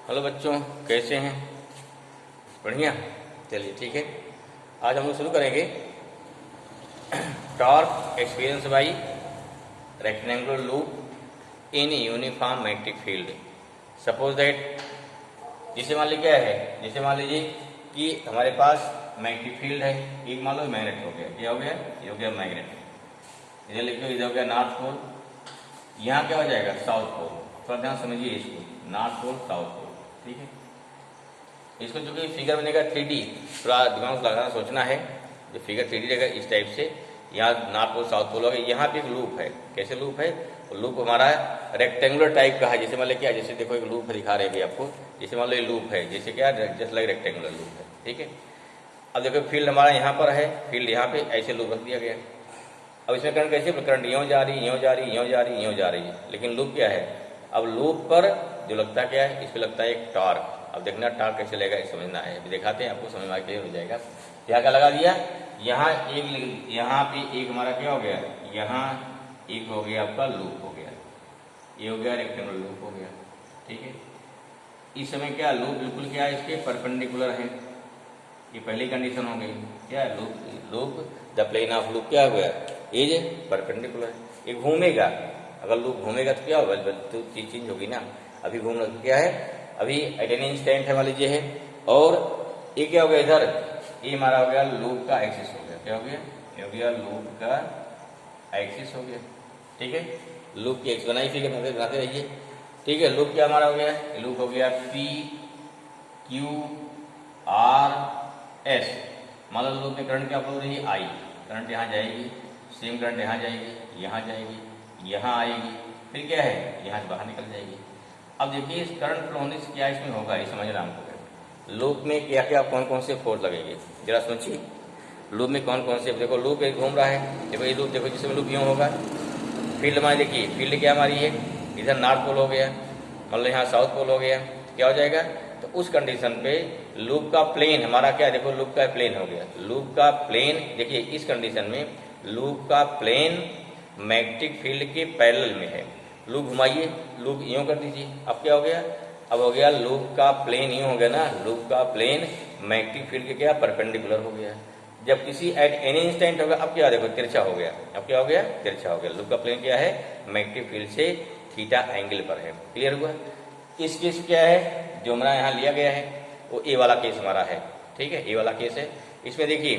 Hello बच्चों, कैसे हैं? बढ़िया। चलिए ठीक है, आज हम लोग शुरू करेंगे torque experience by rectangular loop in uniform magnetic field. Suppose that, जैसे मान लीजिए क्या है, जैसे मान लीजिए कि हमारे पास मैग्नेटिक फील्ड है, एक मान लो मैग्नेट हो गया। क्या हो गया? ये हो गया मैग्नेट। इधर लिखो, इधर हो गया नॉर्थ पोल, यहाँ क्या हो जाएगा? South pole. थोड़ा ध्यान समझिए इसको, नॉर्थ पोल साउथ पोल। ठीक है, इसको जो कि फिगर बनेगा 3D, थोड़ा दिमाग लगाना सोचना है। जो फिगर 3D रहेगा इस टाइप से, यहाँ नॉर्थ पोल साउथ पोल होगा। यहाँ पे एक लूप है। कैसे लूप है? लूप हमारा रेक्टेंगुलर टाइप का है। जैसे मान लो क्या, जैसे देखो एक लूप दिखा रहे हैं आपको। जैसे मान लो ये लूप है, जैसे क्या जस्ट लाइक रेक्टेंगुलर लूप है। ठीक है, अब देखो फील्ड हमारा यहाँ पर है, फील्ड यहाँ पे ऐसे लूप रख दिया गया। अब इसमें करंट कैसे? करंट यूँ जा रही, यूँ जा रही, यूँ जा रही, यूँ जा रही है। लेकिन लूप क्या है? अब लूप पर जो लगता क्या है, इस पर लगता है एक टॉर्क। अब देखना टॉर्क कैसे लगेगा, ये समझना है। अभी दिखाते हैं आपको, समझ में क्लियर हो जाएगा। क्या क्या लगा दिया? यहाँ एक, यहाँ पे एक हमारा क्या हो गया, यहाँ एक हो गया आपका लूप हो गया, ये हो गया रेक्टेंगुलर लूप हो गया। ठीक है, इस समय क्या लूप बिल्कुल क्या है, इसके परपेंडिकुलर है। ये पहली कंडीशन हो गई। क्या है? Loop the plane of loop क्या हो गया? Is perpendicular. ये घूमेगा, अगर लूप घूमेगा तो क्या होगा? तो चीज चेंज होगी ना। अभी घूम रहा क्या है, अभी एट एन इंस्टेंट है मान लीजिए है, और ये क्या हो गया इधर, ये हमारा हो गया लूप का एक्सिस हो गया। क्या हो गया? ये हो गया लूप का एक्सिस हो गया। ठीक है, लूप की एक्स बनाई फिगर बनाते रहिए। ठीक है, लूप क्या हमारा हो गया? लूप हो गया पी क्यू आर एस। मान लो लूप में करंट क्या फ्लो रही है? आई। करंट यहाँ जाएगी, सेम करंट यहाँ जाएगी, यहाँ जाएगी, यहाँ आएगी, फिर क्या है, यहाँ से बाहर निकल जाएगी। अब देखिए इस करंट फ्लो होने से क्या इसमें होगा, ये समझना हमको। लूप में क्या क्या कौन कौन से फोर्स लगेंगे, जरा सोचिए। लूप में कौन कौन से, देखो लूप एक घूम रहा है, देखो ये लूप देखो, जिसमें लूप यूँ होगा। फील्ड हमारी देखिए, फील्ड क्या हमारी है, इधर नॉर्थ पोल हो गया, मतलब यहाँ साउथ पोल हो गया। क्या हो जाएगा? तो उस कंडीशन पे लूप का प्लेन हमारा क्या, देखो लूप का प्लेन हो गया। लूप का प्लेन देखिए, इस कंडीशन में लूप का प्लेन मैग्नेटिक फील्ड के पैरेलल में है। लूप घुमाइए, लूप यूँ कर दीजिए, अब क्या हो गया? अब हो गया लूप का प्लेन यूँ हो गया ना, लूप का प्लेन मैग्नेटिक फील्ड के क्या परपेंडिकुलर हो गया। जब किसी एट एनी इंस्टेंट होगा, अब क्या देखो तिरछा हो गया। अब क्या हो गया? तिरछा हो गया। लूप का प्लेन क्या है? मैग्नेटिक फील्ड से थीटा एंगल पर है। क्लियर हुआ? इस केस क्या है जो हमारा यहाँ लिया गया है, वो ए वाला केस हमारा है। ठीक है, ए वाला केस है। इसमें देखिए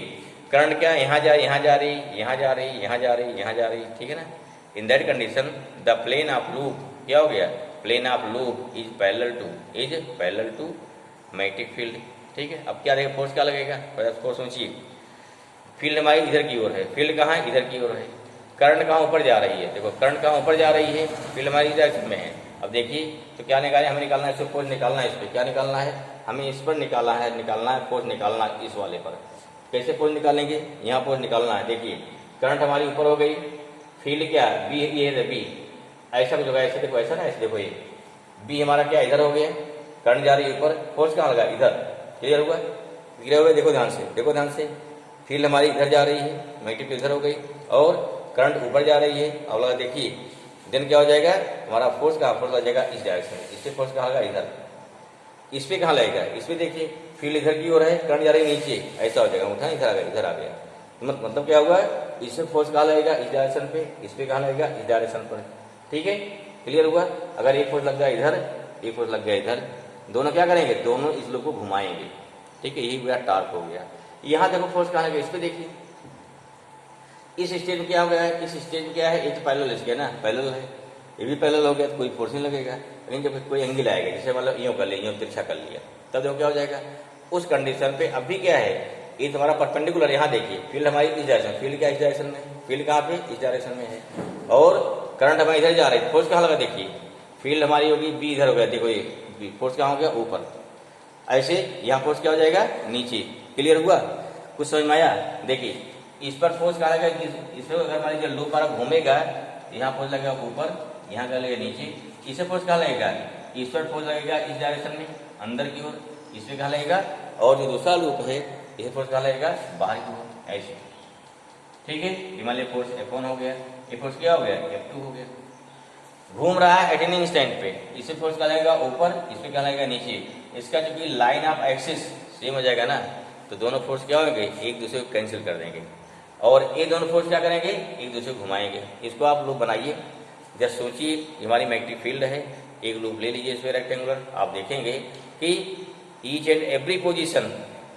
करंट क्या, यहाँ जा रही, यहाँ जा रही, यहाँ जा रही, यहाँ जा रही, यहाँ जा रही। ठीक है ना, in that condition the plane of loop क्या हो गया? Plane of loop is parallel to magnetic field. ठीक है, अब क्या देखिए फोर्स क्या लगेगा, फोर्स सोचिए। फील्ड हमारी इधर की ओर है, फील्ड कहाँ है? इधर की ओर है। करंट कहाँ ऊपर जा रही है, देखो करंट कहाँ ऊपर जा रही है, फील्ड हमारी इधर में है। अब देखिए तो क्या निकालें, हमें निकालना है, इसको फोर्स निकालना है। इस पर क्या निकालना है हमें? इस पर निकालना है फोर्स निकालना है इस वाले पर। कैसे फोर्स निकालेंगे? यहाँ फोर्स निकालना है। देखिए करंट हमारी ऊपर हो गई, फील्ड क्या बी, ये है बी, ऐसा कुछ होगा, ऐसे देखो, ऐसा ना, ऐसे देखो, ये बी हमारा क्या इधर हो गया, करंट जा रही है ऊपर, फोर्स कहाँ लगा? इधर। क्लियर हुआ? क्लियर हुआ? देखो ध्यान से, देखो ध्यान से, फील्ड हमारी इधर जा रही है, मैग्नेटिक इधर हो गई, और करंट ऊपर जा रही है। अब लगा देखिए देन क्या हो जाएगा हमारा फोर्स, कहाँ फोर्स लग जाएगा? इस डायरेक्शन में। इससे फोर्स कहाँ लगा? इधर। इस पे कहाँ लगेगा? इस पे देखिए फील्ड इधर की ओर है, करंट जा रही है नीचे, ऐसा हो जाएगा, उठा इधर आ गया, इधर आ गया। मतलब क्या हुआ? इससे फोर्स कहाँ लगेगा? इस डायरेक्शन पे। इस पे कहाँ लगेगा? इस डायरेक्शन पर। ठीक है, क्लियर हुआ? अगर एक फोर्स लग गया इधर, एक फोर्स लग गया इधर, दोनों क्या करेंगे? दोनों इस लूप को घुमाएंगे। ठीक है, यही हुआ टार्क हो गया। यहाँ देखो फोर्स कहाँ लगे? इस पे देखिए, इस स्टेज में क्या हो गया है? इस स्टेज में क्या है? ये तो पैरेलल इसके ना, पैरेलल है, ये भी पैरेलल हो गया, तो कोई फोर्स नहीं लगेगा। लेकिन जब कोई एंगल आएगा, जैसे मतलब यूँ कर लिया, यूँ तिरछा कर लिया, तब देखो क्या हो जाएगा? उस कंडीशन पे अभी क्या है, ये तुम्हारा परपेंडिकुलर, यहाँ देखिए फील्ड हमारी इस डायरेक्शन, फील्ड क्या इस डायरेक्शन में, फील्ड कहाँ पे? इस डायरेक्शन में है, और करंट हमारी इधर जा रही है, फोर्स कहाँ लगा? देखिए फील्ड हमारी होगी बी, इधर हो गया, देखो ये फोर्स कहाँ हो गया? ऊपर। ऐसे यहाँ फोर्स क्या हो जाएगा? नीचे। क्लियर हुआ? कुछ समझ में आया? देखिए इस पर फोर्स कहाँ लगेगा? इसमें अगर हमारी जो लूप हमारा घूमेगा, यहाँ फोर्स लगेगा ऊपर, यहाँ क्या लगेगा? नीचे। इसे फोर्स कहाँ लगेगा? इस पर फोर्स लगेगा इस डायरेक्शन में, अंदर की ओर। इसमें कहाँ लगेगा? और जो दूसरा लूप है, इसे फोर्स कहाँ लगेगा? बाहर की ओर, ऐसे। ठीक है, हिमालय फोर्स F1 हो गया, ये फोर्स क्या हो गया? F2 हो गया। घूम रहा है एट एन इंस्टेंट पे, इसे फोर्स क्या लगेगा ऊपर, इस पे क्या लगेगा नीचे। इसका चूंकि लाइन ऑफ एक्सिस सेम हो जाएगा ना, तो दोनों फोर्स क्या होंगे, एक दूसरे को कैंसिल कर देंगे, और ये दोनों फोर्स क्या करेंगे, एक दूसरे को घुमाएंगे। इसको आप लूप बनाइए। जस्ट सोचिए हमारी मैग्नेटिक फील्ड है, एक लूप ले लीजिए इसमें रेक्टेंगुलर, आप देखेंगे कि ईच एंड एवरी पोजीशन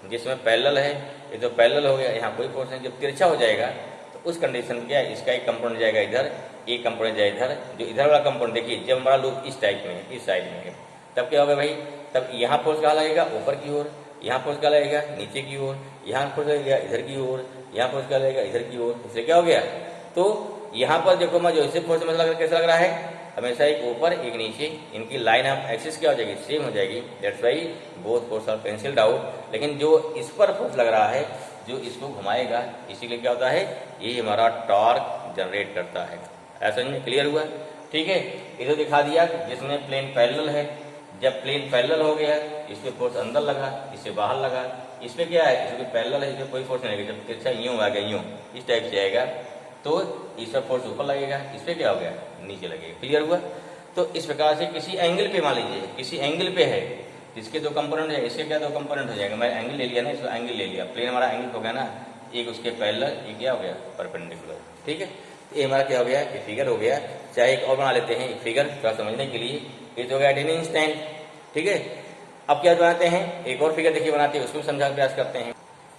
जिसमें पैरेलल है, ये तो पैरेलल हो गया, यहाँ कोई फोर्स नहीं, जब तिरछा हो जाएगा तो उस कंडीशन में क्या है, इसका एक कंपोनेंट जाएगा इधर, एक कंपोनेंट जाएगा इधर, जो इधर वाला कंपोनेंट देखिए जब हमारा लूप इस टाइप में है, इस साइड में है, तब क्या होगा भाई, तब यहाँ फोर्स कहाँ लगेगा, ऊपर की ओर, यहाँ फोर्स क्या लगेगा, नीचे की ओर, यहाँ फोर्स लगेगा इधर की ओर, यहाँ फोर्स क्या लगेगा, इधर की ओर। इससे क्या हो गया, तो यहाँ पर देखो मैं जो इसे फोर्स मतलब कैसा लग रहा है, हमेशा एक ऊपर एक नीचे, इनकी लाइन ऑफ एक्सिस क्या हो जाएगी, सेम हो जाएगी। That's why both force are cancelled out. लेकिन जो इस पर फोर्स लग रहा है, जो इसको घुमाएगा, इसीलिए क्या होता है, ये हमारा टॉर्क जनरेट करता है। ऐसा में क्लियर हुआ, ठीक है। इधर दिखा दिया जिसमें प्लेन पैरेलल है, जब प्लेन पैरेलल हो गया, इस पे फोर्स अंदर लगा, इससे बाहर लगा, इस पे क्या है, इसमें पैरेलल है, इसमें कोई फोर्स नहीं लगेगा। जब तिरछा यूं आ गया, यूं इस टाइप से आएगा, तो इस पर फोर्स ऊपर लगेगा, इस पे क्या हो गया, नीचे लगेगा। क्लियर हुआ। तो इस प्रकार से किसी एंगल पे, मान लीजिए किसी एंगल पे है, इसके दो कंपोनेंट है, इसके क्या दो कंपोनेंट हो जाएगा, मैं एंगल ले लिया ना, इसको एंगल ले लिया, प्लेन हमारा एंगल हो गया ना, एक उसके पैरेलल, एक क्या हो गया, परपेंडिकुलर। ठीक है, ये हमारा क्या हो गया, ये फिगर हो गया। चाहे एक और बना लेते हैं, एक फिगर थोड़ा समझने के लिए, ये तो हो गया एट एन इंस्टेंट। ठीक है, अब क्या बनाते हैं, एक और फिगर देखिए बनाते हैं, उसको समझाने का प्रयास करते हैं।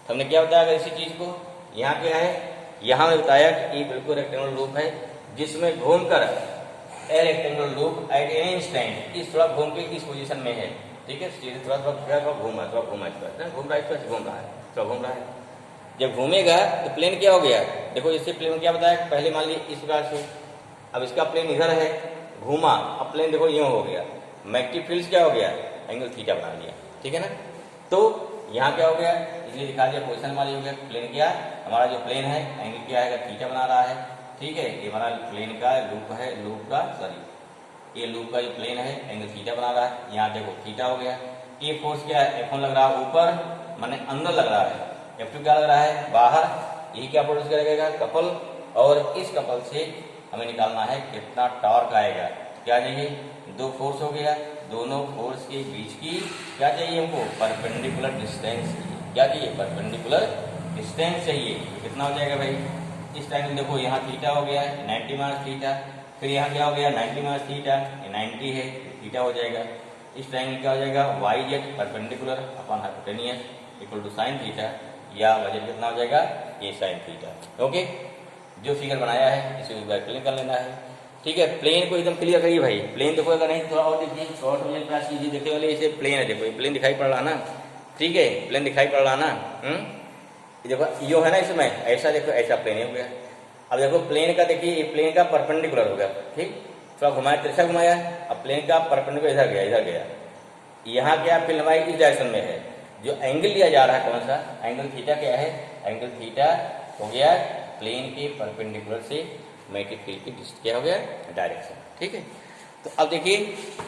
हमने क्या बताया अगर इसी चीज को, यहाँ क्या है, यहाँ में बताया कि बिल्कुल रेक्टेंगुलर लूप है, जिसमें घूमकर a rectangular loop at an instant, इस थोड़ा घूम के इस पोजीशन में है। ठीक है, थोड़ा थोड़ा घूम रहा है, घूम रहा है, घूम रहा है। जब घूमेगा तो प्लेन क्या हो गया, देखो इससे प्लेन में क्या बताया, पहले मान लीजिए इस प्रकार से, अब इसका प्लेन इधर है, घूमा, अब प्लेन देखो यूं हो गया, मैग्नेटिक फील्ड क्या हो गया, एंगल थीटा बना लिया। ठीक है ना, तो यहाँ क्या हो गया, इसलिए दिखा दिया पोजीशन हमारी हो गया, प्लेन क्या, हमारा जो प्लेन है एंगल क्या है, थीटा बना रहा है। ठीक है, ये हमारा प्लेन का लूप है, ये लूप का जो प्लेन है एंगल थीटा बना रहा है। यहाँ देखो थीटा हो गया, ये फोर्स क्या है, F1 लग रहा है ऊपर, माने अंदर लग रहा है, F2 क्या लग रहा है बाहर, ये क्या प्रोड्यूस करेगा, कपल, और इस कपल से हमें निकालना है कितना टॉर्क आएगा। क्या चाहिए, दो फोर्स हो गया, दोनों फोर्स के बीच की क्या चाहिए हमको, परपेंडिकुलर डिस्टेंस चाहिए। क्या चाहिए, परपेंडिकुलर डिस्टेंस चाहिए। कितना हो जाएगा भाई, इस टाइम देखो यहाँ थीटा हो गया 90 माइनस थीटा, फिर यहाँ क्या हो गया 90 माइनस थीटा, ये 90 है, थीटा हो जाएगा। इस टाइम क्या हो जाएगा, Y Z perpendicular upon hypotenuse equal to sine theta, या वजन कितना हो जाएगा, ये साइन थीटा। ओके, जो फिगर बनाया है इसे एक बार क्लियर कर लेना है। ठीक है, प्लेन को एकदम क्लियर करिए भाई, प्लेन देखो अगर नहीं थोड़ा और देखिए, शॉर्ट में प्रयास कीजिए, देखने वाले इसे प्लेन है, देखो ये प्लेन दिखाई पड़ रहा ना, ठीक है, प्लेन दिखाई पड़ रहा ना, देखो यो है ना, इसमें ऐसा देखो, ऐसा प्लेन हो गया। अब देखो प्लेन का देखिए, ये प्लेन का परपेंडिकुलर हो गया, ठीक, थोड़ा घुमाया, तिरछा घुमाया, अब प्लेन का परपेंडिकुलर इधर गया, इधर गया, यहाँ क्या फिर हमारी इस डायरेक्शन में है। जो एंगल लिया जा रहा है कौन सा, एंगल थीटा क्या है, एंगल थीटा हो गया प्लेन के परपेंडिकुलर से मैग्नेटिक फील्ड की क्या हो गया, डायरेक्शन। ठीक है, तो अब देखिए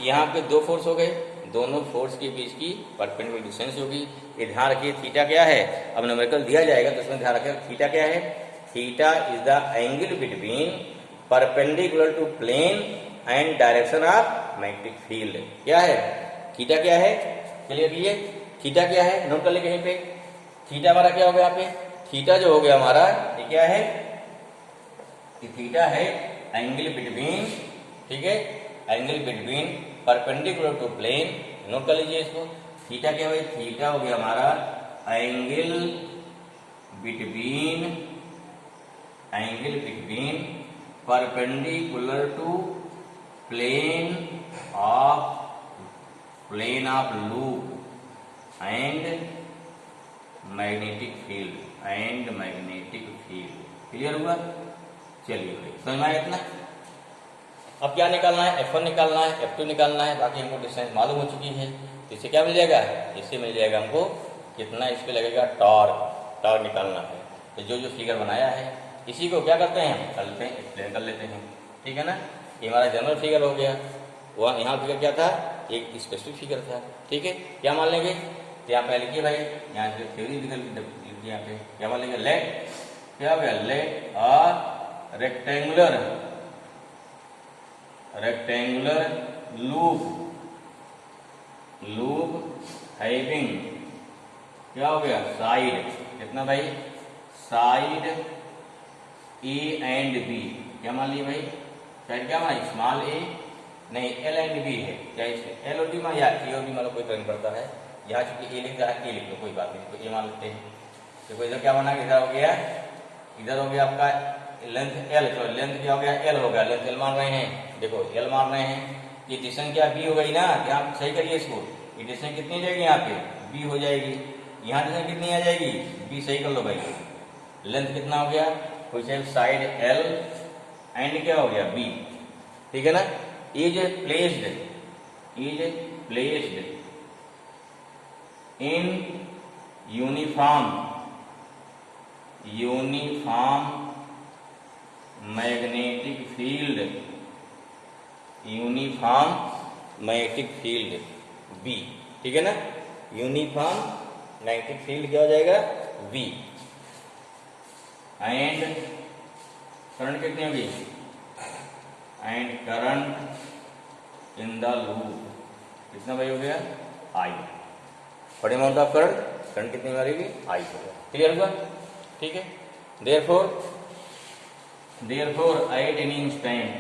यहाँ पे दो फोर्स हो गए, दोनों फोर्स के बीच की परपेंडिकुलर डिस्टेंस होगी। ये ध्यान रखिए थीटा क्या है, अब न्यूमेरिकल दिया जाएगा तो उसमें ध्यान रखिए थीटा क्या है, theta is the angle between perpendicular to plane and direction of magnetic field. क्या है, थीटा क्या है, क्लियर कीजिए, थीटा क्या है, नोट कर ले कहीं पे, थीटा हमारा क्या हो गया, यहाँ पे थीटा जो हो गया हमारा, ये क्या है, थीटा है एंगल बिटवीन, ठीक है, angle between perpendicular to plane, note कर लीजिए इसको, थीटा क्या है, थीटा हो गया हमारा angle between perpendicular to plane of loop and magnetic field clear हुआ। चलिए समझ में आया इतना। अब क्या निकालना है, F1 निकालना है, F2 निकालना है, बाकी हमको डिस्टेंस मालूम हो चुकी है। तो इससे क्या मिल जाएगा, इससे मिल जाएगा हमको कितना इस पे लगेगा, टॉर्क निकालना है। तो जो फिगर बनाया है इसी को क्या करते हैं, हम एक्सप्लेन कर लेते हैं। ठीक है ना, ये हमारा जनरल फिगर हो गया, वहाँ यहाँ फिगर क्या था, एक स्पेसिफिक फिगर था। ठीक है, क्या मान लेंगे, तो यहाँ पे लिखिए भाई, यहाँ से थ्योरी निकल यहाँ पे क्या मान लेंगे, लेट क्या हो गया, let a rectangular rectangular loop, loop having क्या हो गया, साइड, कितना भाई, साइड ए एंड बी, क्या मान लिया भाई, साइड क्या मान, स्मॉल ए नहीं, एल एंड बी है, क्या इसे एल और बी मान, या ए और बी मान लो, कोई फर्क नहीं पड़ता है, यहाँ चूंकि ए लिख रहा है, ए लिख लो, कोई बात नहीं, तो ए मान लेते हैं। देखो इधर क्या बना, इधर हो गया, इधर हो गया आपका लेंथ एल, तो लेंथ क्या हो गया, एल हो गया, लेंथ एल मान रहे हैं, देखो एल मान रहे हैं, ये डिस्टेंस क्या बी हो गई ना, क्या सही करिए इसको, ये डिस्टेंस कितनी जाएगी यहाँ पे, बी हो जाएगी, यहाँ डिस्टेंस कितनी आ जाएगी, बी, सही कर लो भाई, लेंथ कितना हो गया, साइड एल एंड क्या हो गया, बी, ठीक है ना, is placed in uniform magnetic field, uniform magnetic field B, ठीक है ना, यूनिफॉर्म मैग्नेटिक फील्ड क्या हो जाएगा, बी, एंड करंट कितनी होगी, and current in the loop कितना भाई हो गया, आई, बड़े अमाउंट ऑफ करंट कितनी मारेगी, आई होगा, क्लियर हुआ, ठीक है। therefore at any instant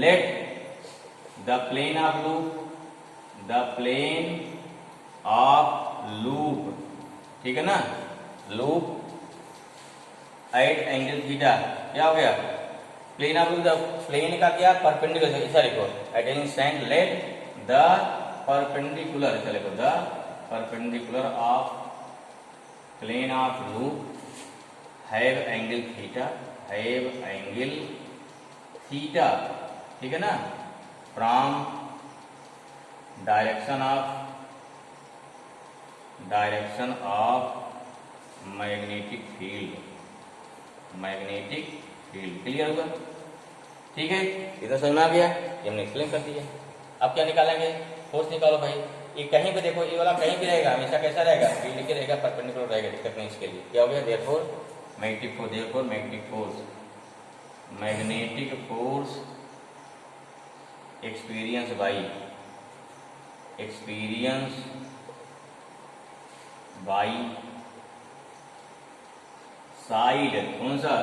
let the plane of loop, ठीक है ना, लूप एट एंगल थीटा क्या हो गया, प्लेन ऑफ लूप, प्लेन का क्या, परपेंडिकुलर, ऐसा लिखो, at any instant let the perpendicular, ऐसा लिखो, the perpendicular of plane of loop have angle theta, ठीक है ना, from direction of magnetic field, clear हुआ, ठीक है, इधर समझ में आ गया, ये हमने एक्सप्लेन कर दिया। अब क्या निकालेंगे, फोर्स निकालो भाई, ये कहीं पे देखो, ये वाला कहीं भी रहेगा, हमेशा कैसा रहेगा, फील्ड के रहेगा, परपेंडिकुलर रहेगा, दिक्कत नहीं इसके लिए, क्या हो गया, therefore magnetic force experience by side, कौन सा,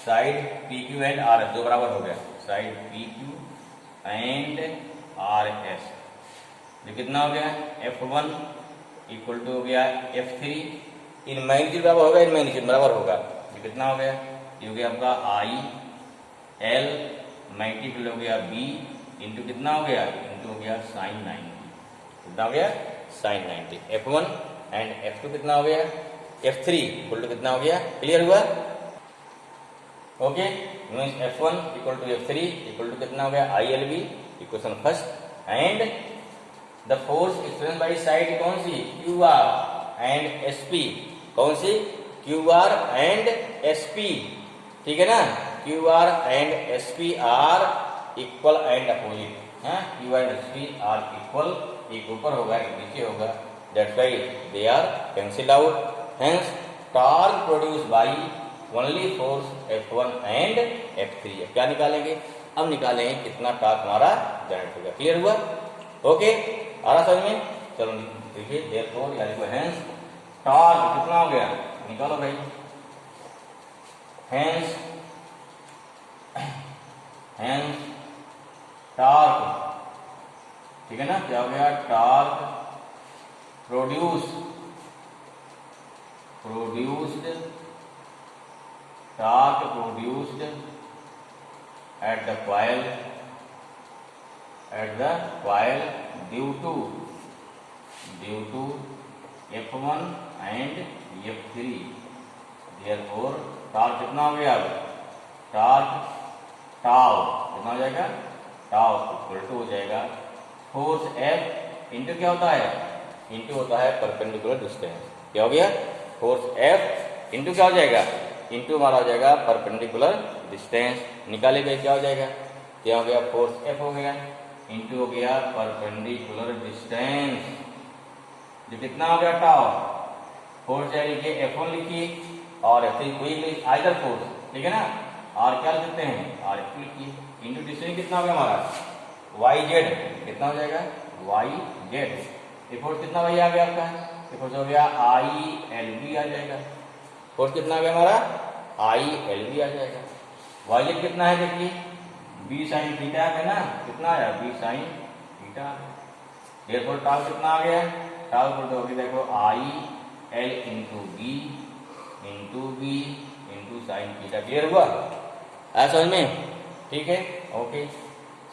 side P Q and R S, जो बराबर हो गया, side P Q and R S, जो कितना हो गया, F1 इक्वल टू हो गया F3, इन मैग्नीट्यूड बराबर होगा, इन मैग्नीट्यूड बराबर होगा, ये कितना हो गया, ये हो गया आपका आई एल मल्टीपल हो गया बी इंटू कितना हो गया, इंटू हो गया साइन 90, कितना हो गया, साइन 90, F1 एंड F2 कितना हो गया, F3 इक्वल टू कितना हो गया, क्लियर हुआ, okay, means F1 equal to F3 equal to कितना हो गया, ILB, equation first, and the force experience by side कौन सी, QR एंड SP, कौन सी, QR एंड SP, ठीक है ना, QR and SP are equal and opposite, QR and SP are equal, एक ऊपर होगा एक नीचे होगा, that's why they are cancel out, hence torque produce by only force F1 and F3। अब क्या निकालेंगे, अब निकालेंगे कितना टॉर्क हमारा जनरेट होगा, क्लियर हुआ, ओके, आ रहा समझ में, चलो देखिए, देयरफॉर यानी को हेंस टॉर्क कितना हो गया, निकालो भाई, हेंस टॉर्क, ठीक है ना, क्या हो गया, torque produced at the coil due to F1 and F3, therefore torque कितना हो गया, टॉर्क टाउ कितना हो जाएगा, टाउ इक्वल टू हो जाएगा फोर्स F इंटू क्या होता है, इंटू होता है परपेंडिकुलर डिस्टेंस, क्या हो गया, फोर्स F इंटू क्या हो जाएगा, इंटू हमारा हो जाएगा परपेंडिकुलर डिस्टेंस, निकाले गए क्या हो जाएगा, क्या हो गया, फोर्स F हो गया इंटू हो गया परपेंडिकुलर डिस्टेंस, जो कितना हो गया, टाउ, फोर्स यानी कि F1 लिखिए और फिर आइदर फोर्स, ठीक है ना, आर क्या लिखते हैं, आर लिखिए, इंटू डिस्टेंस कितना हो गया हमारा वाई जेड, कितना हो जाएगा वाई जेड, ये फोर्स कितना भाई आ गया आपका, ये फोर्स हो गया आई एल बी आ जाएगा, फोर्स कितना आ गया हमारा आई एल बी आ जाएगा, वाई जेड कितना है देखिए बी साइन थीटा है ना, कितना आया B sine theta, therefore tau कितना आ गया, टाउ को तो अभी देखो I L into B into sine theta, clear हुआ आया समझ में, ठीक है ओके।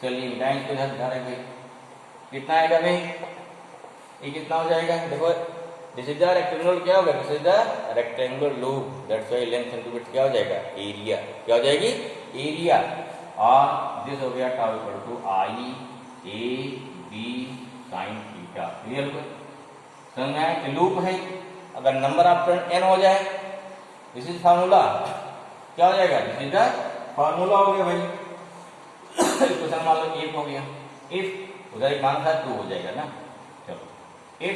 चलिए मिटाएं इसको, ध्यान रखिए कितना आएगा भाई, ये कितना हो जाएगा, देखो दिस इज द रेक्टेंगुलर, क्या होगा this is the rectangular loop, that's why length into width क्या हो जाएगा एरिया, क्या हो जाएगी एरिया, और दिस हो गया tau equal to I A B sine theta, clear हुआ समझ में आया, लूप है, अगर नंबर ऑफ टर्न n हो जाए, दिस इज फार्मूला, क्या हो जाएगा दिस इज द फार्मूला हो गया भाई, क्वेश्चन मान लो 1 हो गया, इफ उधर एक मान था 2 हो जाएगा ना, चलो इफ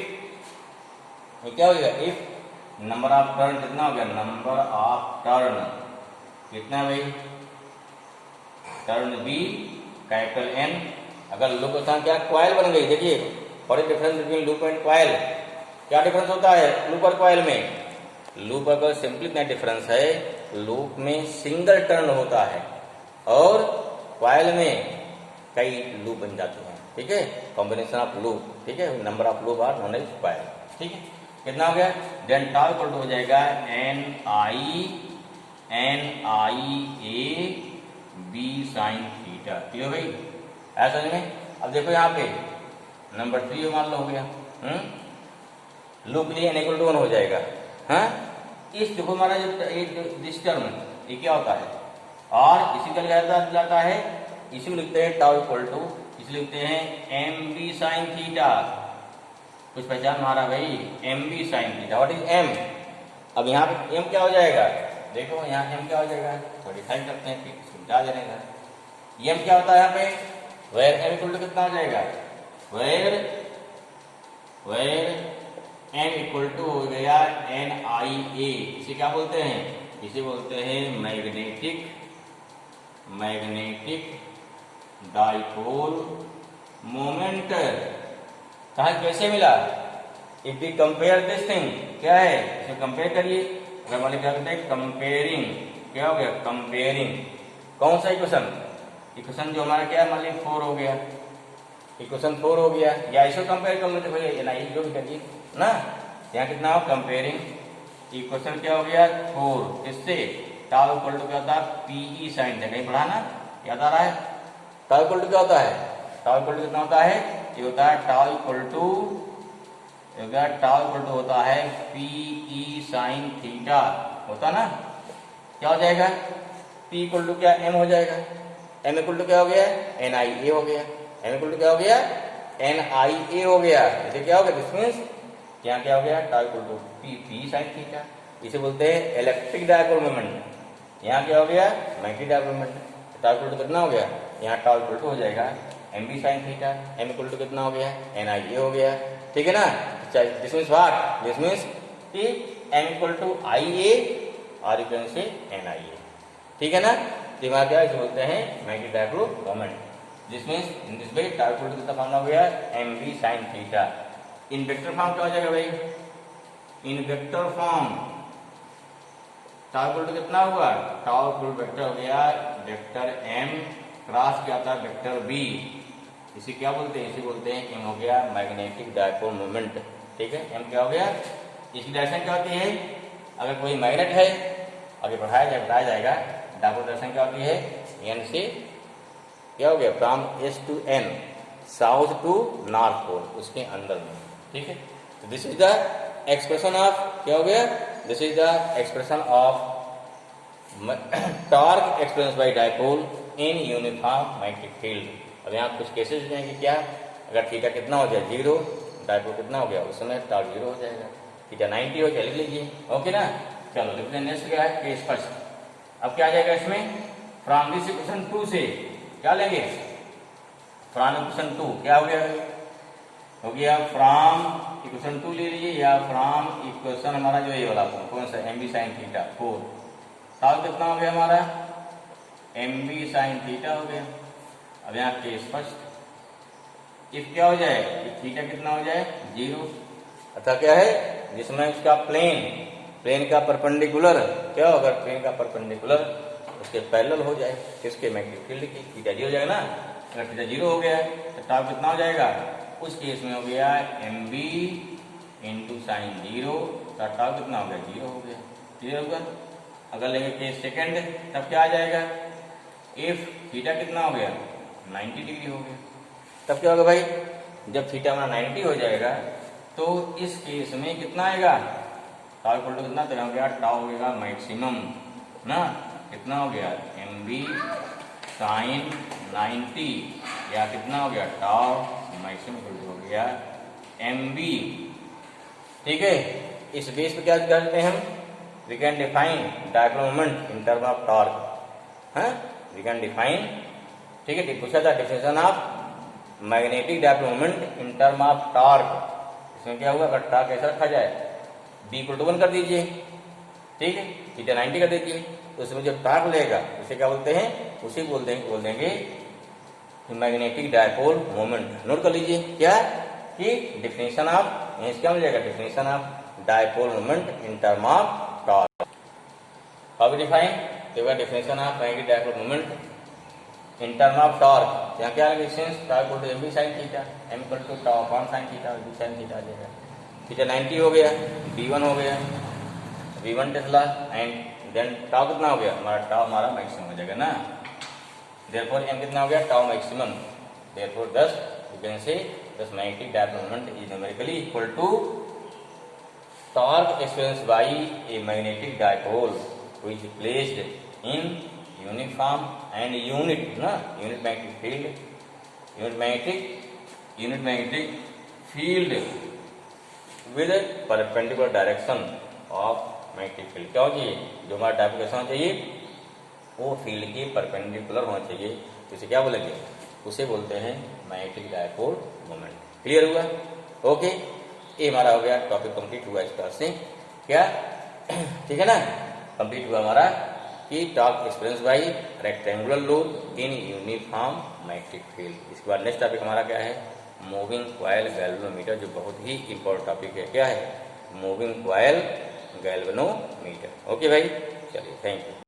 ये क्या हो जाएगा, इफ नंबर ऑफ टर्न कितना हो गया, नंबर ऑफ टर्न कितना भाई, टर्न बी कैपिटल एन, अगर लूप का क्या कॉइल बन गई, देखिए what is difference between loop and coil, क्या डिफरेंस होता है लूप और कॉइल में, लूप अगर सिंपली इतना डिफरेंस है, लूप में सिंगल टर्न होता है और कॉइल में कई लूप बन जाते हैं, ठीक है, कॉम्बिनेशन ऑफ लूप, ठीक है, number of loop are known as coil, ठीक है, कितना हो गया, देन टाउ इक्वल टू हो जाएगा N I A B sine theta, clear भाई ऐसा समझ में। अब देखो यहाँ पे नंबर 3 मान लो हो गया, लूप लिए एन इक्वल टू 1 हो जाएगा, हाँ इस देखो हमारा जो दिस टर्म ये क्या होता है, और इसी का जाता है, इसी में लिखते हैं टाउ इक्वल टू, इसे लिखते हैं एम बी साइन थीटा, कुछ पहचान मारा भाई, M B sine theta, what is M, अब यहाँ पे एम क्या हो जाएगा, देखो यहाँ एम क्या हो जाएगा, तो डिफाइन करते हैं, फिर समझा देने का, एम क्या होता है यहाँ पे, वेयर एम इक्वल टू कितना हो जाएगा, वेयर एम इक्वल टू हो गया एन आई ए, इसे क्या बोलते हैं, इसे बोलते हैं मैग्नेटिक डाइपोल मोमेंट, कहा कैसे मिला, if we compare this thing, क्या है इसे कंपेयर करिए, अगर मान क्या करते हैं कंपेयरिंग, क्या हो गया कंपेयरिंग, कौन सा इक्वेशन, इक्वेशन जो हमारा क्या है मान लीजिए 4 हो गया, इक्वेशन 4 हो गया, या इसको कंपेयर कर लेते भैया ना, जो भी करिए ना, यहाँ कितना हो कंपेयरिंग इक्वेशन क्या हो गया 4, इससे टाउ इक्वल टू क्या होता है पीई साइन, कहीं पढ़ा ना, याद आ रहा है, टाउ इक्वल टू क्या होता है, टाउ इक्वल टू कितना होता है, ये होता है टाउ इक्वल टू होता है पीई साइन थीटा, होता ना, क्या हो जाएगा पी इक्वल टू क्या एम हो जाएगा, एम इक्वल टू क्या हो गया एन आई ए हो गया, एम इक्वल टू क्या हो गया एन आई ए हो गया, इसे क्या हो गया दिस मींस यहाँ क्या हो गया tau equal to P P sine theta, इसे बोलते हैं इलेक्ट्रिक डायपोल मोमेंट, यहाँ क्या हो गया magnetic dipole moment, tau equal to कितना हो गया, यहाँ टाउ इक्वल टू हो जाएगा M B sine theta, M equal to कितना हो गया एन आई ए हो गया, ठीक है ना, this means what, this means कि एम इक्वल टू आई ए और इक्वल से एन आई ए, ठीक है ना, दिमाग क्या इसे बोलते हैं magnetic dipole moment, this means in this way tau equal to कितना फॉर्म हो गया M B sine theta, in vector form क्या हो जाएगा भाई, in vector form tau equal to कितना हुआ, टाउ इक्वल वेक्टर हो गया वेक्टर एम क्रॉस क्या था वेक्टर बी, इसे क्या बोलते हैं, इसे बोलते हैं एम हो गया मैग्नेटिक डायपोल मोमेंट, ठीक है, एम क्या हो गया, इसकी डायरेक्शन क्या होती है, अगर कोई मैग्नेट है आगे बताया जाएगा, डायपोल डायरेक्शन क्या होती है एन से क्या हो गया from S to N, south to north pole, उसके अंदर में, ठीक है, तो this is the expression of क्या हो गया, this is the expression of torque experience by dipole in uniform magnetic field. अब यहाँ कुछ केसेस हो जाएंगे, क्या अगर थीटा कितना हो जाए 0, डायपोल कितना हो गया उस समय टॉर्क 0 हो जाएगा, थीटा 90 हो जाए, लिख लीजिए, ओके ना, चलो लिखते हैं, नेक्स्ट क्या है केस फर्स्ट, अब क्या आ जाएगा इसमें फ्रॉम दिस इक्वेशन 2 से क्या लेंगे, फ्रॉम इक्वेशन 2 क्या हो गया हो गया फ्रॉम इक्वेशन 2 ले लीजिए, या फ्रॉम इक्वेशन हमारा जो ये वाला कौन सा M B sine theta 4, tau कितना हो गया हमारा एम बी साइन थीटा हो गया। अब यहाँ केस फर्स्ट, इफ क्या हो जाए थीटा कितना हो जाए 0, अतः क्या है जिसमें उसका प्लेन का परपेंडिकुलर क्या होगा, प्लेन का परपेंडिकुलर उसके पैरेलल हो जाए किसके मैग्नेटिक फील्ड की, थीटा 0 हो जाएगा ना। अगर थीटा 0 हो गया तो टाउ कितना हो जाएगा, उस केस में हो गया एम बी इंटू साइन 0, तो टाउ कितना हो गया 0 हो गया। क्लियर होगा। अगर लेंगे केस सेकेंड तब क्या आ जाएगा, इफ थीटा कितना हो गया 90 डिग्री हो गया, तब क्या होगा भाई, जब थीटा हमारा 90 हो जाएगा तो इस केस में कितना आएगा, टाउ इक्वल टू कितना, तो यहाँ गया टाउ हो गया मैक्सिमम ना, कितना हो गया एम बी साइन 90, या कितना हो गया टाउ मैक्सिमम इक्वल टू हो गया एम बी। ठीक है, इस बेस पे क्या करते हैं हम, we can define dipole moment in term of torque, हाँ वी कैन डिफाइन, ठीक है, पूछा था definition of magnetic dipole moment in term of torque. इसमें क्या हुआ, अगर टॉर्क ऐसा रखा जाए बी इक्वल टू 1 कर दीजिए, ठीक है, थीटा 90 कर दीजिए, तो उसमें जो टॉर्क लेगा उसे क्या बोलते हैं, उसे बोल देंगे मैग्नेटिक डायपोल मोमेंट। नोट कर लीजिए क्या कि डेफिनेशन ऑफ, क्या मिल जाएगा, definition of dipole moment in term of torque. How we define, तो definition of magnetic dipole moment in term of torque, यहाँ क्या resistance tau equal to M B sine theta, M equal to tau upon sine theta, B sine theta आ जाएगा। Theta 90 हो गया, b1 हो गया, v1 Tesla, and then tau कितना हो गया हमारा, टाउ हमारा मैक्सिमम हो जाएगा ना, देयरफॉर m कितना हो गया tau maximum, therefore thus you can say this magnetic dipole moment is numerically equal to torque experienced by a magnetic dipole which is placed in uniform and unit magnetic field, unit magnetic field with a perpendicular direction of magnetic field। क्या हो चाहिए, जो हमारा dipole कैसा होना चाहिए, वो field के परपेंडिकुलर होना चाहिए, तो इसे क्या बोलेंगे, उसे बोलते हैं मैग्नेटिक डायपोल मोमेंट। क्लियर हुआ, ओके, ये हमारा हो गया टॉपिक कंप्लीट हुआ इस क्लास से, क्या ठीक है ना, कंप्लीट हुआ हमारा कि torque experience by rectangular loop in uniform magnetic field. इसके बाद नेक्स्ट टॉपिक हमारा क्या है, मूविंग कॉइल गैल्वेनोमीटर, जो बहुत ही इंपॉर्टेंट टॉपिक है, क्या है मूविंग कॉइल गैल्वेनोमीटर। ओके भाई, चलिए थैंक यू।